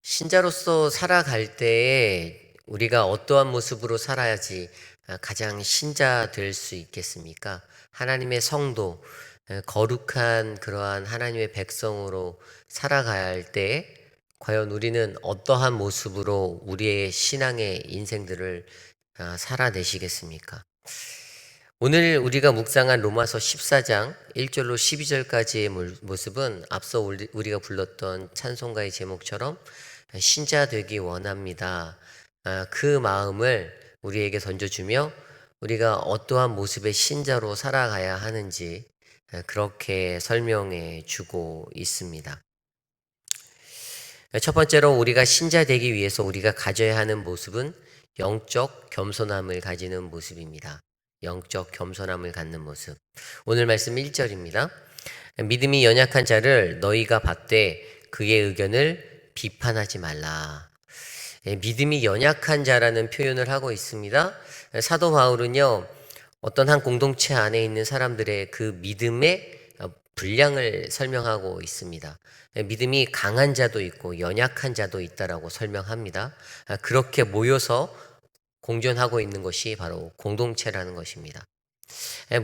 신자로서 살아갈 때에 우리가 어떠한 모습으로 살아야지 가장 신자 될 수 있겠습니까? 하나님의 성도, 거룩한 그러한 하나님의 백성으로 살아가야 할 때에 과연 우리는 어떠한 모습으로 우리의 신앙의 인생들을 살아내시겠습니까? 오늘 우리가 묵상한 로마서 14장 1절로 12절까지의 모습은 앞서 우리가 불렀던 찬송가의 제목처럼 신자 되기 원합니다. 그 마음을 우리에게 던져주며 우리가 어떠한 모습의 신자로 살아가야 하는지 그렇게 설명해 주고 있습니다. 첫 번째로 우리가 신자 되기 위해서 우리가 가져야 하는 모습은 영적 겸손함을 가지는 모습입니다. 영적 겸손함을 갖는 모습. 오늘 말씀 1절입니다. 믿음이 연약한 자를 너희가 받되 그의 의견을 비판하지 말라. 믿음이 연약한 자라는 표현을 하고 있습니다. 사도 바울은요, 어떤 한 공동체 안에 있는 사람들의 그 믿음의 분량을 설명하고 있습니다. 믿음이 강한 자도 있고 연약한 자도 있다라고 설명합니다. 그렇게 모여서 공존하고 있는 것이 바로 공동체라는 것입니다.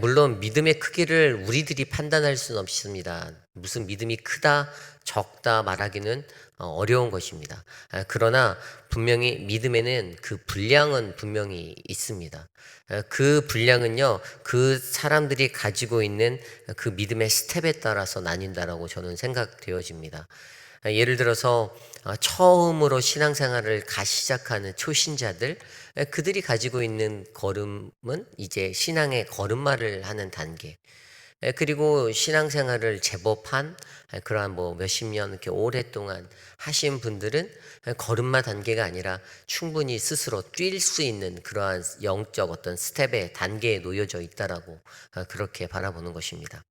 물론 믿음의 크기를 우리들이 판단할 수는 없습니다. 무슨 믿음이 크다, 적다 말하기는 어려운 것입니다. 그러나 분명히 믿음에는 그 분량은 분명히 있습니다. 그 분량은요, 그 사람들이 가지고 있는 그 믿음의 스텝에 따라서 나뉜다라고 저는 생각되어집니다. 예를 들어서 처음으로 신앙생활을 시작하는 초신자들, 그들이 가지고 있는 걸음은 이제 신앙의 걸음마를 하는 단계. 그리고 신앙생활을 제법 한 그러한 몇십 년 이렇게 오랫동안 하신 분들은 걸음마 단계가 아니라 충분히 스스로 뛸 수 있는 그러한 영적 어떤 스텝의 단계에 놓여져 있다라고 그렇게 바라보는 것입니다.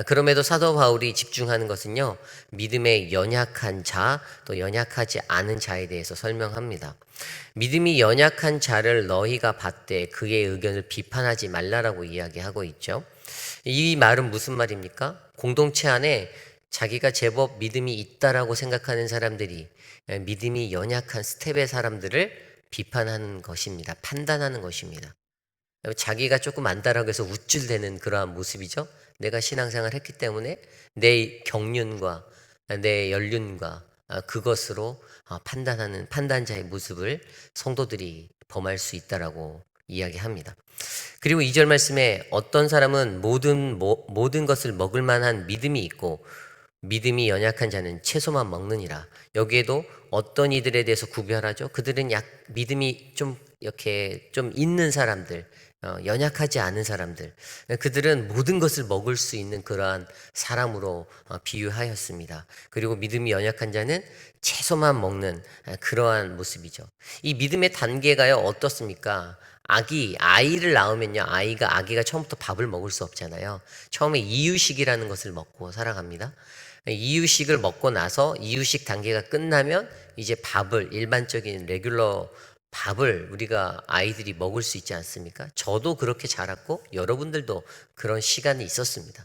그럼에도 사도 바울이 집중하는 것은요, 믿음의 연약한 자, 또 연약하지 않은 자에 대해서 설명합니다. 믿음이 연약한 자를 너희가 받되 그의 의견을 비판하지 말라라고 이야기하고 있죠. 이 말은 무슨 말입니까? 공동체 안에 자기가 제법 믿음이 있다라고 생각하는 사람들이 믿음이 연약한 스텝의 사람들을 비판하는 것입니다. 판단하는 것입니다. 자기가 조금 안다라고 해서 우쭐대는 그러한 모습이죠. 내가 신앙생활 했기 때문에 내 경륜과 내 연륜과 그것으로 판단하는 판단자의 모습을 성도들이 범할 수 있다라고 이야기합니다. 그리고 2절 말씀에 어떤 사람은 모든 것을 먹을 만한 믿음이 있고 믿음이 연약한 자는 채소만 먹느니라. 여기에도 어떤 이들에 대해서 구별하죠? 그들은 믿음이 좀 이렇게 좀 있는 사람들, 연약하지 않은 사람들, 그들은 모든 것을 먹을 수 있는 그러한 사람으로 비유하였습니다. 그리고 믿음이 연약한 자는 채소만 먹는 그러한 모습이죠. 이 믿음의 단계가요, 어떻습니까? 아이를 낳으면요, 아기가 처음부터 밥을 먹을 수 없잖아요. 처음에 이유식이라는 것을 먹고 살아갑니다. 이유식을 먹고 나서 이유식 단계가 끝나면 이제 일반적인 레귤러 밥을 우리가 아이들이 먹을 수 있지 않습니까? 저도 그렇게 자랐고 여러분들도 그런 시간이 있었습니다.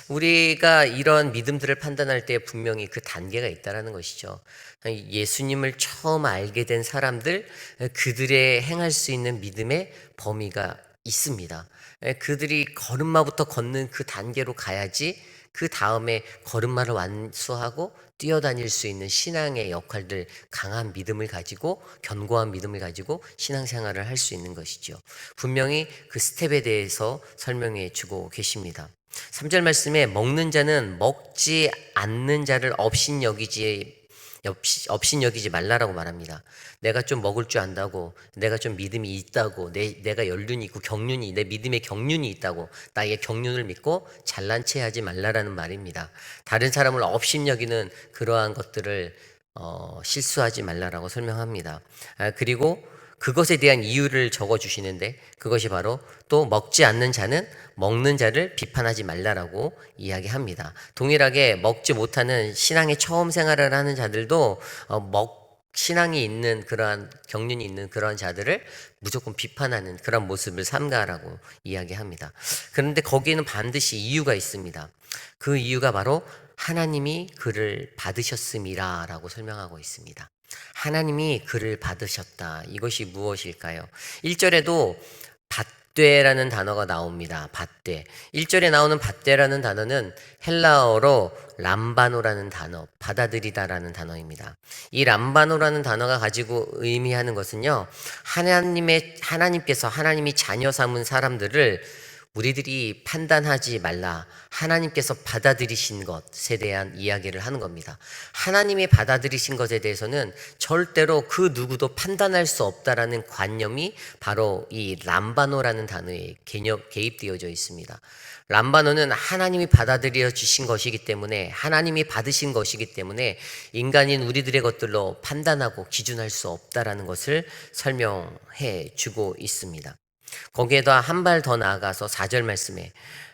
우리가 이런 믿음들을 판단할 때 분명히 그 단계가 있다는 것이죠. 예수님을 처음 알게 된 사람들, 그들의 행할 수 있는 믿음의 범위가 있습니다. 그들이 걸음마부터 걷는 그 단계로 가야지 그 다음에 걸음마를 완수하고 뛰어다닐 수 있는 신앙의 역할들, 강한 믿음을 가지고 견고한 믿음을 가지고 신앙생활을 할 수 있는 것이죠. 분명히 그 스텝에 대해서 설명해 주고 계십니다. 3절 말씀에 먹는 자는 먹지 않는 자를 업신여기지 말라라고 말합니다. 내가 좀 먹을 줄 안다고, 내가 좀 믿음이 있다고, 내가 연륜이 있고 내 믿음의 경륜이 있다고 나의 경륜을 믿고 잘난 체 하지 말라라는 말입니다. 다른 사람을 업신여기는 그러한 것들을 실수하지 말라라고 설명합니다. 그리고 그것에 대한 이유를 적어 주시는데 그것이 바로 또 먹지 않는 자는 먹는 자를 비판하지 말라라고 이야기합니다. 동일하게 먹지 못하는 신앙의 처음 생활을 하는 자들도 신앙이 있는 그러한 경륜이 있는 그러한 자들을 무조건 비판하는 그런 모습을 삼가라고 이야기합니다. 그런데 거기에는 반드시 이유가 있습니다. 그 이유가 바로 하나님이 그를 받으셨음이라라고 설명하고 있습니다. 하나님이 그를 받으셨다. 이것이 무엇일까요? 1절에도 받되라는 단어가 나옵니다. 받되. 1절에 나오는 받되라는 단어는 헬라어로 람바노라는 단어, 받아들이다라는 단어입니다. 이 람바노라는 단어가 가지고 의미하는 것은요, 하나님께서 하나님이 자녀 삼은 사람들을 우리들이 판단하지 말라. 하나님께서 받아들이신 것에 대한 이야기를 하는 겁니다. 하나님이 받아들이신 것에 대해서는 절대로 그 누구도 판단할 수 없다라는 관념이 바로 이 람바노라는 단어에 개입되어져 있습니다. 람바노는 하나님이 받아들여 주신 것이기 때문에, 하나님이 받으신 것이기 때문에 인간인 우리들의 것들로 판단하고 기준할 수 없다라는 것을 설명해 주고 있습니다. 거기에다 한 발 더 나아가서 4절 말씀에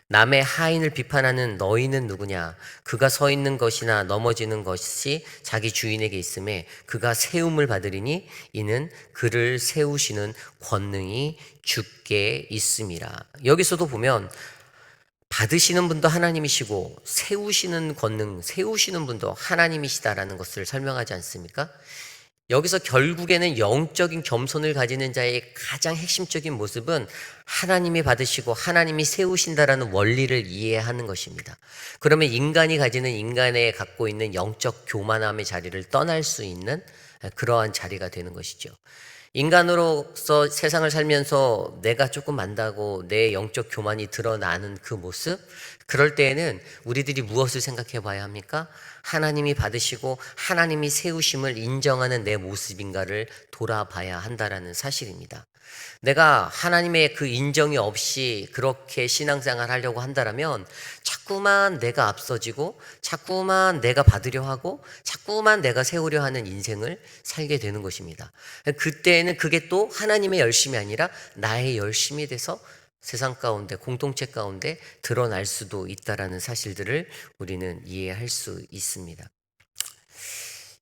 남의 하인을 비판하는 너희는 누구냐? 그가 서 있는 것이나 넘어지는 것이 자기 주인에게 있음에 그가 세움을 받으리니 이는 그를 세우시는 권능이 주께 있음이라. 여기서도 보면 받으시는 분도 하나님이시고 세우시는 권능, 세우시는 분도 하나님이시다라는 것을 설명하지 않습니까? 여기서 결국에는 영적인 겸손을 가지는 자의 가장 핵심적인 모습은 하나님이 받으시고 하나님이 세우신다라는 원리를 이해하는 것입니다. 그러면 인간이 갖고 있는 영적 교만함의 자리를 떠날 수 있는 그러한 자리가 되는 것이죠. 인간으로서 세상을 살면서 내가 조금 안다고 내 영적 교만이 드러나는 그 모습, 그럴 때에는 우리들이 무엇을 생각해 봐야 합니까? 하나님이 받으시고 하나님이 세우심을 인정하는 내 모습인가를 돌아봐야 한다라는 사실입니다. 내가 하나님의 그 인정이 없이 그렇게 신앙생활 하려고 한다라면 자꾸만 내가 앞서지고 자꾸만 내가 받으려 하고 자꾸만 내가 세우려 하는 인생을 살게 되는 것입니다. 그때는 그게 또 하나님의 열심이 아니라 나의 열심이 돼서 세상 가운데, 공동체 가운데 드러날 수도 있다라는 사실들을 우리는 이해할 수 있습니다.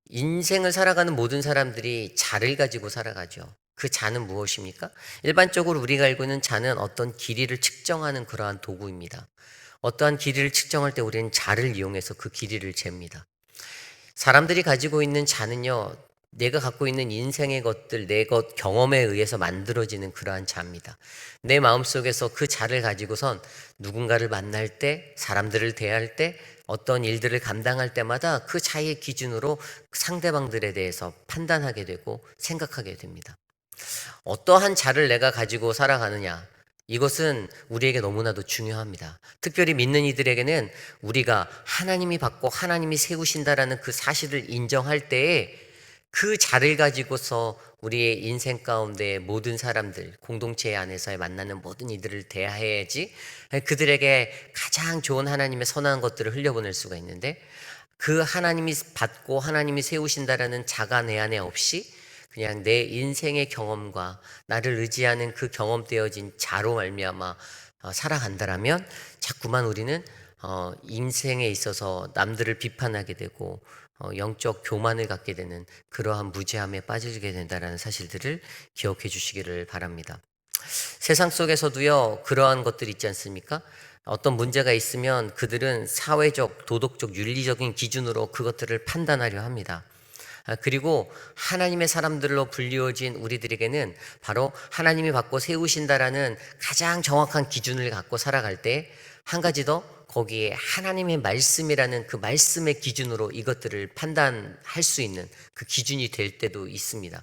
인생을 살아가는 모든 사람들이 자를 가지고 살아가죠. 그 자는 무엇입니까? 일반적으로 우리가 알고 있는 자는 어떤 길이를 측정하는 그러한 도구입니다. 어떠한 길이를 측정할 때 우리는 자를 이용해서 그 길이를 잽니다. 사람들이 가지고 있는 자는요, 내가 갖고 있는 인생의 것들, 내 것 경험에 의해서 만들어지는 그러한 자입니다. 내 마음속에서 그 자를 가지고선 누군가를 만날 때, 사람들을 대할 때, 어떤 일들을 감당할 때마다 그 자의 기준으로 상대방들에 대해서 판단하게 되고 생각하게 됩니다. 어떠한 자를 내가 가지고 살아가느냐, 이것은 우리에게 너무나도 중요합니다. 특별히 믿는 이들에게는 우리가 하나님이 받고 하나님이 세우신다라는 그 사실을 인정할 때에 그 자를 가지고서 우리의 인생 가운데 모든 사람들, 공동체 안에서 만나는 모든 이들을 대해야지 그들에게 가장 좋은 하나님의 선한 것들을 흘려보낼 수가 있는데, 그 하나님이 받고 하나님이 세우신다라는 자가 내 안에 없이 그냥 내 인생의 경험과 나를 의지하는 그 경험되어진 자로 말미암아 살아간다라면 자꾸만 우리는 인생에 있어서 남들을 비판하게 되고 영적 교만을 갖게 되는 그러한 무지함에 빠지게 된다는 사실들을 기억해 주시기를 바랍니다. 세상 속에서도요, 그러한 것들이 있지 않습니까? 어떤 문제가 있으면 그들은 사회적, 도덕적, 윤리적인 기준으로 그것들을 판단하려 합니다. 그리고 하나님의 사람들로 불리워진 우리들에게는 바로 하나님이 받고 세우신다라는 가장 정확한 기준을 갖고 살아갈 때 한 가지 더, 거기에 하나님의 말씀이라는 그 말씀의 기준으로 이것들을 판단할 수 있는 그 기준이 될 때도 있습니다.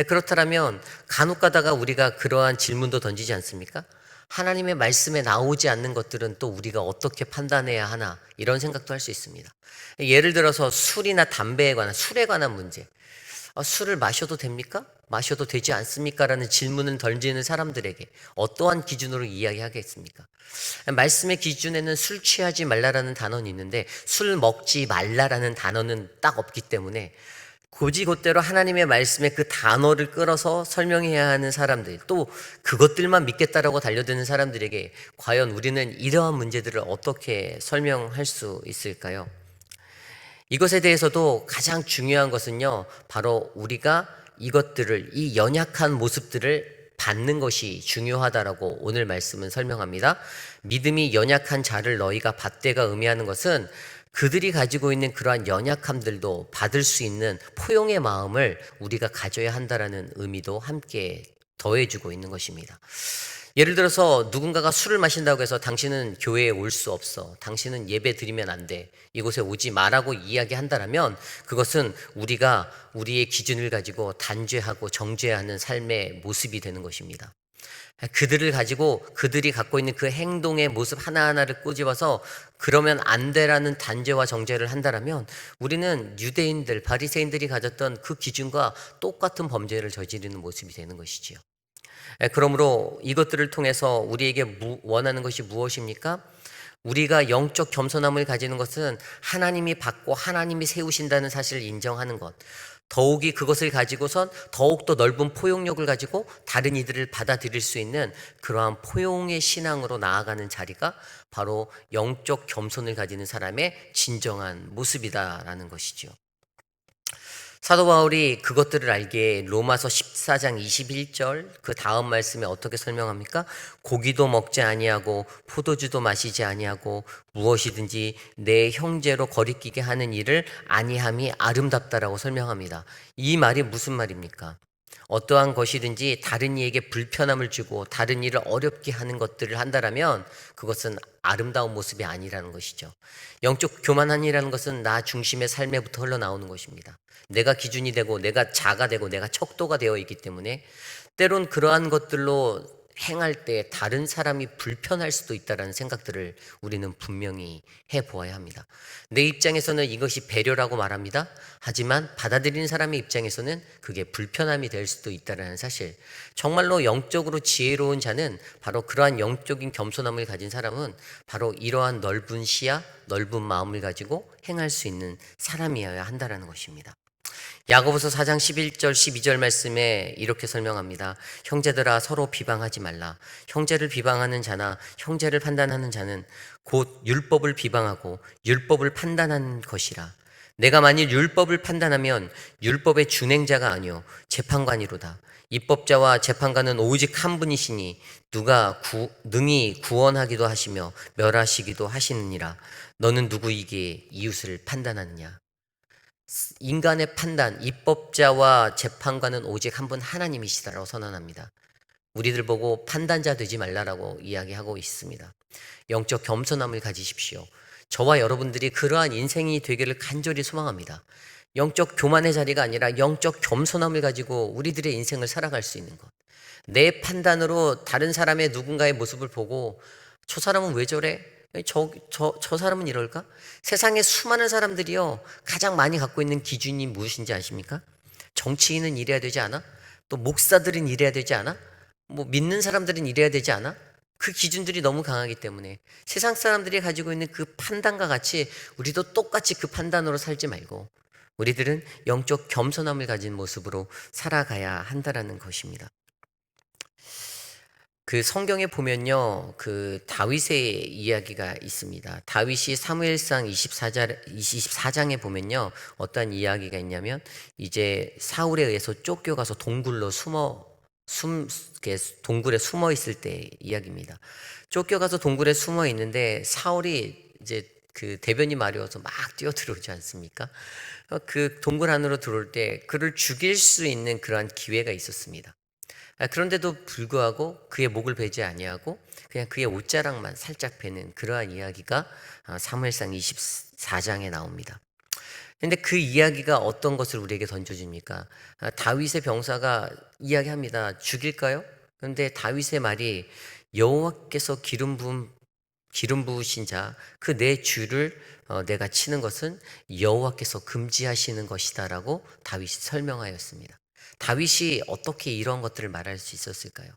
그렇다면 간혹 가다가 우리가 그러한 질문도 던지지 않습니까? 하나님의 말씀에 나오지 않는 것들은 또 우리가 어떻게 판단해야 하나, 이런 생각도 할 수 있습니다. 예를 들어서 술이나 담배에 관한, 술에 관한 문제. 술을 마셔도 됩니까? 마셔도 되지 않습니까? 라는 질문을 던지는 사람들에게 어떠한 기준으로 이야기하겠습니까? 말씀의 기준에는 술 취하지 말라라는 단어는 있는데 술 먹지 말라라는 단어는 딱 없기 때문에 곧이곧대로 하나님의 말씀에 그 단어를 끌어서 설명해야 하는 사람들, 또 그것들만 믿겠다라고 달려드는 사람들에게 과연 우리는 이러한 문제들을 어떻게 설명할 수 있을까요? 이것에 대해서도 가장 중요한 것은요, 바로 우리가 이것들을, 이 연약한 모습들을 받는 것이 중요하다라고 오늘 말씀은 설명합니다. 믿음이 연약한 자를 너희가 받되가 의미하는 것은 그들이 가지고 있는 그러한 연약함들도 받을 수 있는 포용의 마음을 우리가 가져야 한다라는 의미도 함께 더해주고 있는 것입니다. 예를 들어서 누군가가 술을 마신다고 해서 당신은 교회에 올 수 없어, 당신은 예배 드리면 안 돼, 이곳에 오지 마라고 이야기한다면 그것은 우리가 우리의 기준을 가지고 단죄하고 정죄하는 삶의 모습이 되는 것입니다. 그들을 가지고 그들이 갖고 있는 그 행동의 모습 하나하나를 꼬집어서 그러면 안 돼라는 단죄와 정죄를 한다면 우리는 유대인들, 바리새인들이 가졌던 그 기준과 똑같은 범죄를 저지르는 모습이 되는 것이지요. 그러므로 이것들을 통해서 우리에게 원하는 것이 무엇입니까? 우리가 영적 겸손함을 가지는 것은 하나님이 받고 하나님이 세우신다는 사실을 인정하는 것, 더욱이 그것을 가지고선 더욱더 넓은 포용력을 가지고 다른 이들을 받아들일 수 있는 그러한 포용의 신앙으로 나아가는 자리가 바로 영적 겸손을 가지는 사람의 진정한 모습이다라는 것이죠. 사도 바울이 그것들을 알기에 로마서 14장 21절 그 다음 말씀에 어떻게 설명합니까? 고기도 먹지 아니하고 포도주도 마시지 아니하고 무엇이든지 내 형제로 거리끼게 하는 일을 아니함이 아름답다라고 설명합니다. 이 말이 무슨 말입니까? 어떠한 것이든지 다른 이에게 불편함을 주고 다른 일을 어렵게 하는 것들을 한다면 그것은 아름다운 모습이 아니라는 것이죠. 영적 교만함이라는 것은 나 중심의 삶에부터 흘러나오는 것입니다. 내가 기준이 되고 내가 자가 되고 내가 척도가 되어 있기 때문에 때론 그러한 것들로 행할 때 다른 사람이 불편할 수도 있다는 생각들을 우리는 분명히 해보아야 합니다. 내 입장에서는 이것이 배려라고 말합니다. 하지만 받아들이는 사람의 입장에서는 그게 불편함이 될 수도 있다는 사실, 정말로 영적으로 지혜로운 자는 바로 그러한 영적인 겸손함을 가진 사람은 바로 이러한 넓은 시야, 넓은 마음을 가지고 행할 수 있는 사람이어야 한다는 것입니다. 야고보서 4장 11절 12절 말씀에 이렇게 설명합니다. 형제들아 서로 비방하지 말라. 형제를 비방하는 자나 형제를 판단하는 자는 곧 율법을 비방하고 율법을 판단하는 것이라. 내가 만일 율법을 판단하면 율법의 준행자가 아니요 재판관이로다. 입법자와 재판관은 오직 한 분이시니 누가 능히 구원하기도 하시며 멸하시기도 하시느니라. 너는 누구이기에 이웃을 판단하느냐. 인간의 판단, 입법자와 재판관은 오직 한 분 하나님이시다라고 선언합니다. 우리들 보고 판단자 되지 말라라고 이야기하고 있습니다. 영적 겸손함을 가지십시오. 저와 여러분들이 그러한 인생이 되기를 간절히 소망합니다. 영적 교만의 자리가 아니라 영적 겸손함을 가지고 우리들의 인생을 살아갈 수 있는 것. 내 판단으로 다른 사람의 누군가의 모습을 보고 저 사람은 왜 저래? 저 사람은 이럴까? 세상에 수많은 사람들이요, 가장 많이 갖고 있는 기준이 무엇인지 아십니까? 정치인은 이래야 되지 않아? 또 목사들은 이래야 되지 않아? 뭐 믿는 사람들은 이래야 되지 않아? 그 기준들이 너무 강하기 때문에 세상 사람들이 가지고 있는 그 판단과 같이 우리도 똑같이 그 판단으로 살지 말고 우리들은 영적 겸손함을 가진 모습으로 살아가야 한다라는 것입니다. 그 성경에 보면요, 그 다윗의 이야기가 있습니다. 다윗이 사무엘상 24장에 보면요, 어떤 이야기가 있냐면 이제 사울에 의해서 쫓겨가서 동굴로 동굴에 숨어 있을 때 이야기입니다. 쫓겨가서 동굴에 숨어 있는데 사울이 이제 그 대변이 마려워서 막 뛰어들어오지 않습니까? 그 동굴 안으로 들어올 때 그를 죽일 수 있는 그러한 기회가 있었습니다. 그런데도 불구하고 그의 목을 베지 아니하고 그냥 그의 옷자락만 살짝 베는 그러한 이야기가 사무엘상 24장에 나옵니다. 그런데 그 이야기가 어떤 것을 우리에게 던져줍니까? 다윗의 병사가 이야기합니다. 죽일까요? 그런데 다윗의 말이 여호와께서 기름 부으신 자 그 내 주를 내가 치는 것은 여호와께서 금지하시는 것이다라고 다윗이 설명하였습니다. 다윗이 어떻게 이런 것들을 말할 수 있었을까요?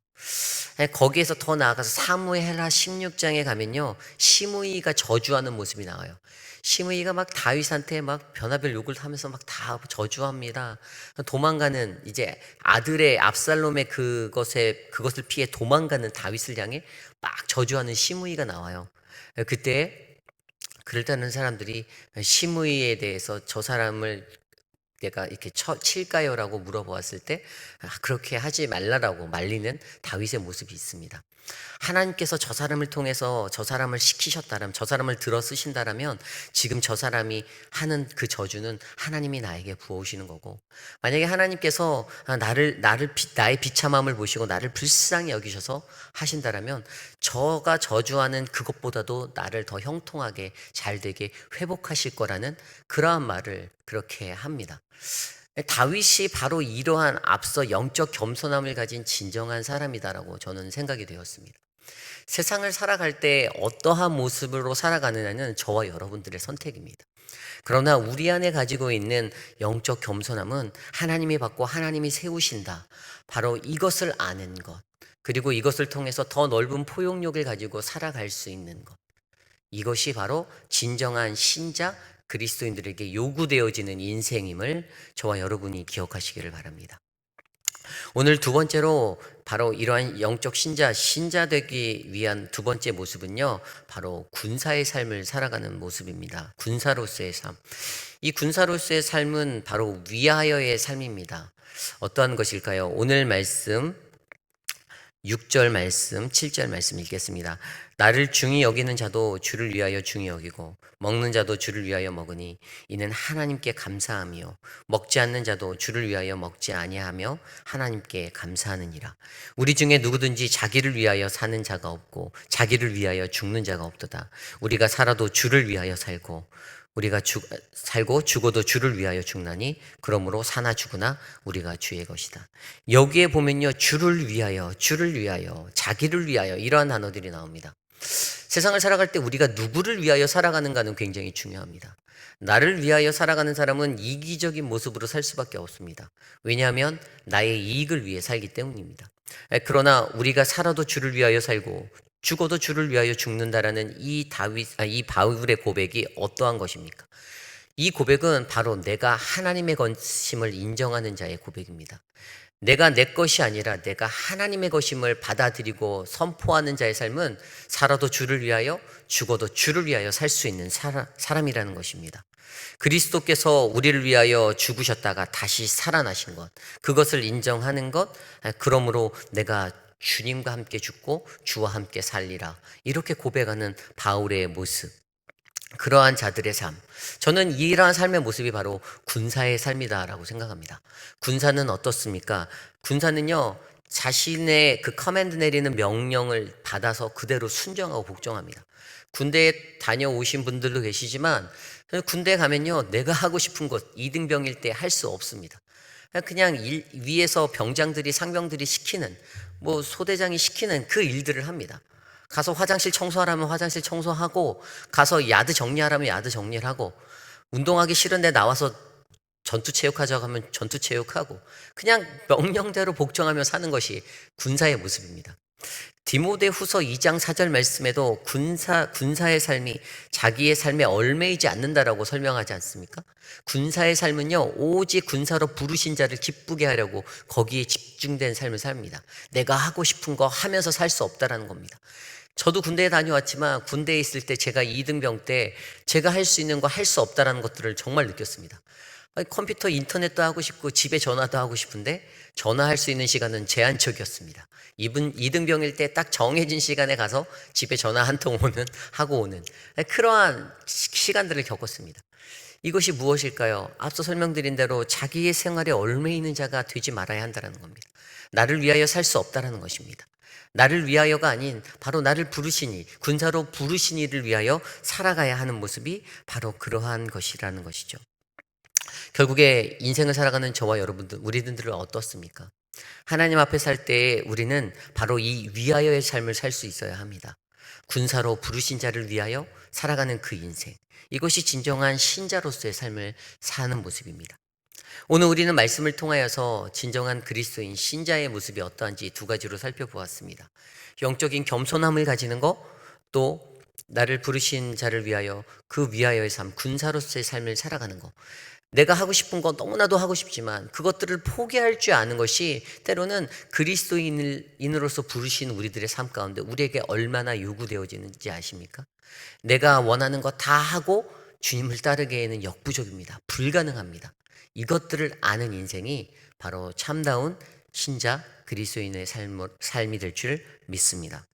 거기에서 더 나아가서 사무엘하 16장에 가면요, 시므이가 저주하는 모습이 나와요. 시므이가 막 다윗한테 막 변화별 욕을 하면서 막 다 저주합니다. 도망가는 이제 아들의 압살롬의 그것을 피해 도망가는 다윗을 향해 막 저주하는 시므이가 나와요. 그때 그럴 때는 사람들이 심의에 대해서 저 사람을 내가 이렇게 칠까요라고 물어보았을 때 그렇게 하지 말라라고 말리는 다윗의 모습이 있습니다. 하나님께서 저 사람을 통해서 저 사람을 시키셨다면, 저 사람을 들어 쓰신다라면 지금 저 사람이 하는 그 저주는 하나님이 나에게 부어오시는 거고, 만약에 하나님께서 나의 비참함을 보시고 나를 불쌍히 여기셔서 하신다라면 저가 저주하는 그것보다도 나를 더 형통하게 잘 되게 회복하실 거라는 그러한 말을 그렇게 합니다. 다윗이 바로 이러한 앞서 영적 겸손함을 가진 진정한 사람이다라고 저는 생각이 되었습니다. 세상을 살아갈 때 어떠한 모습으로 살아가느냐는 저와 여러분들의 선택입니다. 그러나 우리 안에 가지고 있는 영적 겸손함은 하나님이 받고 하나님이 세우신다, 바로 이것을 아는 것, 그리고 이것을 통해서 더 넓은 포용력을 가지고 살아갈 수 있는 것, 이것이 바로 진정한 신자 그리스도인들에게 요구되어지는 인생임을 저와 여러분이 기억하시기를 바랍니다. 오늘 두 번째로 바로 이러한 영적 신자 되기 위한 두 번째 모습은요, 바로 군사의 삶을 살아가는 모습입니다. 군사로서의 삶. 이 군사로서의 삶은 바로 위하여의 삶입니다. 어떠한 것일까요? 오늘 말씀 6절 말씀, 7절 말씀 읽겠습니다. 나를 중히 여기는 자도 주를 위하여 중히 여기고 먹는 자도 주를 위하여 먹으니 이는 하나님께 감사하며 먹지 않는 자도 주를 위하여 먹지 아니하며 하나님께 감사하느니라. 우리 중에 누구든지 자기를 위하여 사는 자가 없고 자기를 위하여 죽는 자가 없도다. 우리가 살아도 주를 위하여 살고 우리가 살고 죽어도 주를 위하여 죽나니 그러므로 사나 죽으나 우리가 주의 것이다. 여기에 보면요, 주를 위하여, 자기를 위하여 이러한 단어들이 나옵니다. 세상을 살아갈 때 우리가 누구를 위하여 살아가는가는 굉장히 중요합니다. 나를 위하여 살아가는 사람은 이기적인 모습으로 살 수밖에 없습니다. 왜냐하면 나의 이익을 위해 살기 때문입니다. 그러나 우리가 살아도 주를 위하여 살고 죽어도 주를 위하여 죽는다라는 이 바울의 고백이 어떠한 것입니까? 이 고백은 바로 내가 하나님의 것임을 인정하는 자의 고백입니다. 내가 내 것이 아니라 내가 하나님의 것임을 받아들이고 선포하는 자의 삶은 살아도 주를 위하여 죽어도 주를 위하여 살 수 있는 사람이라는 것입니다. 그리스도께서 우리를 위하여 죽으셨다가 다시 살아나신 것, 그것을 인정하는 것, 그러므로 내가 주님과 함께 죽고 주와 함께 살리라, 이렇게 고백하는 바울의 모습, 그러한 자들의 삶, 저는 이러한 삶의 모습이 바로 군사의 삶이다라고 생각합니다. 군사는 어떻습니까? 군사는요, 자신의 그 커맨드 내리는 명령을 받아서 그대로 순종하고 복종합니다. 군대에 다녀오신 분들도 계시지만 군대에 가면요, 내가 하고 싶은 것 2등병일 때 할 수 없습니다. 그냥 위에서 병장들이 상병들이 시키는, 소대장이 시키는 그 일들을 합니다. 가서 화장실 청소하라면 화장실 청소하고, 가서 야드 정리하라면 야드 정리를 하고, 운동하기 싫은데 나와서 전투체육하자고 하면 전투체육하고, 그냥 명령대로 복종하며 사는 것이 군사의 모습입니다. 디모데후서 2장 4절 말씀에도 군사의 삶이 자기의 삶에 얽매이지 않는다라고 설명하지 않습니까? 군사의 삶은요, 오직 군사로 부르신 자를 기쁘게 하려고 거기에 집중된 삶을 삽니다. 내가 하고 싶은 거 하면서 살 수 없다라는 겁니다. 저도 군대에 다녀왔지만 군대에 있을 때 제가 2등병 때 제가 할 수 있는 거 할 수 없다라는 것들을 정말 느꼈습니다. 컴퓨터 인터넷도 하고 싶고 집에 전화도 하고 싶은데 전화할 수 있는 시간은 제한적이었습니다. 2등병일 때 딱 정해진 시간에 가서 집에 전화 한 통 하고 오는 그러한 시간들을 겪었습니다. 이것이 무엇일까요? 앞서 설명드린 대로 자기의 생활에 얽매이는 자가 되지 말아야 한다는 겁니다. 나를 위하여 살 수 없다는 것입니다. 나를 위하여가 아닌 바로 나를 부르시니, 군사로 부르시니를 위하여 살아가야 하는 모습이 바로 그러한 것이라는 것이죠. 결국에 인생을 살아가는 저와 여러분들, 우리들은 어떻습니까? 하나님 앞에 살 때 우리는 바로 이 위하여의 삶을 살 수 있어야 합니다. 군사로 부르신 자를 위하여 살아가는 그 인생, 이것이 진정한 신자로서의 삶을 사는 모습입니다. 오늘 우리는 말씀을 통하여서 진정한 그리스도인 신자의 모습이 어떠한지 두 가지로 살펴보았습니다. 영적인 겸손함을 가지는 것, 또 나를 부르신 자를 위하여 그 위하여의 삶, 군사로서의 삶을 살아가는 것. 내가 하고 싶은 거 너무나도 하고 싶지만 그것들을 포기할 줄 아는 것이 때로는 그리스도인으로서 부르신 우리들의 삶 가운데 우리에게 얼마나 요구되어지는지 아십니까? 내가 원하는 거 다 하고 주님을 따르기에는 역부족입니다. 불가능합니다. 이것들을 아는 인생이 바로 참다운 신자 그리스도인의 삶이 될 줄 믿습니다.